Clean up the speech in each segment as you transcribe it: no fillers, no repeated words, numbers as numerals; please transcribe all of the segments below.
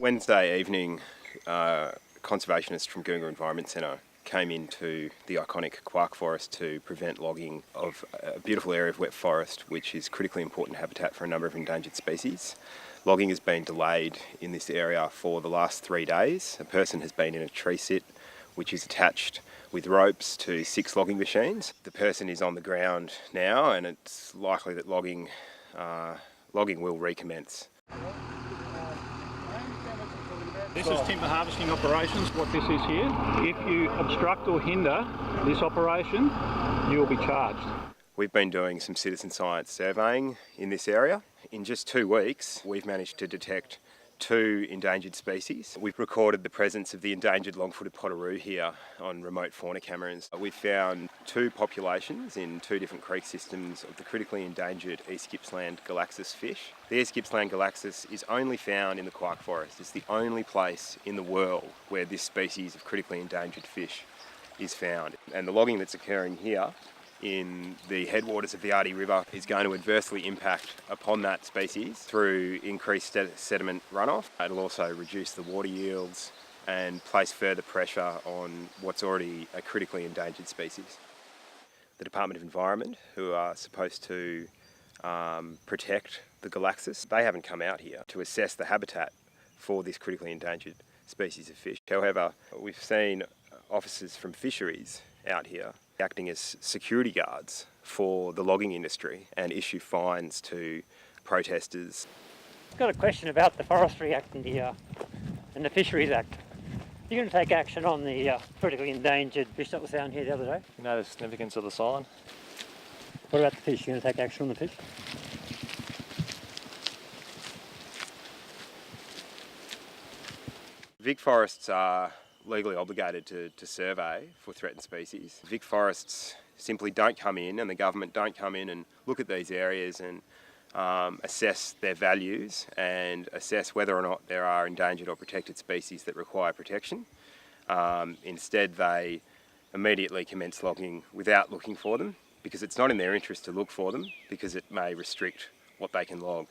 Wednesday evening, conservationists from Goonga Environment Centre came into the iconic Kuark Forest to prevent logging of a beautiful area of wet forest which is critically important habitat for a number of endangered species. Logging has been delayed in this area for the last 3 days. A person has been in a tree sit which is attached with ropes to 6 logging machines. The person is on the ground now and it's likely that logging will recommence. This is timber harvesting operations, what this is here. If you obstruct or hinder this operation, you will be charged. We've been doing some citizen science surveying in this area. In just 2 weeks, we've managed to detect 2 endangered species. We've recorded the presence of the endangered long-footed potteroo here on remote fauna cameras. We've found 2 populations in 2 different creek systems of the critically endangered East Gippsland galaxus fish. The East Gippsland galaxus is only found in the Kuark Forest. It's the only place in the world where this species of critically endangered fish is found. And the logging that's occurring here in the headwaters of the Arty River is going to adversely impact upon that species through increased sediment runoff. It'll also reduce the water yields and place further pressure on what's already a critically endangered species. The Department of Environment, who are supposed to protect the galaxus, they haven't come out here to assess the habitat for this critically endangered species of fish. However, we've seen officers from fisheries out here acting as security guards for the logging industry and issue fines to protesters. I've got a question about the Forestry Act and the Fisheries Act. You're going to take action on the critically endangered fish that was found here the other day? You know the significance of the sign? What about the fish? You're going to take action on the fish? VicForests are legally obligated to survey for threatened species. VicForests simply don't come in, and the government don't come in and look at these areas and assess their values and assess whether or not there are endangered or protected species that require protection. Instead, they immediately commence logging without looking for them, because it's not in their interest to look for them, because it may restrict what they can log.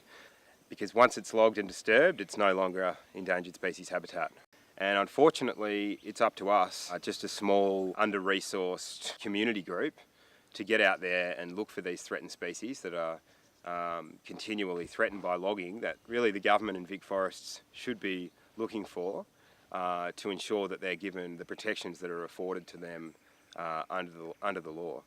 Because once it's logged and disturbed, it's no longer endangered species habitat. And unfortunately, it's up to us, just a small, under-resourced community group, to get out there and look for these threatened species that are continually threatened by logging, that really the government and VicForests should be looking for to ensure that they're given the protections that are afforded to them under the law.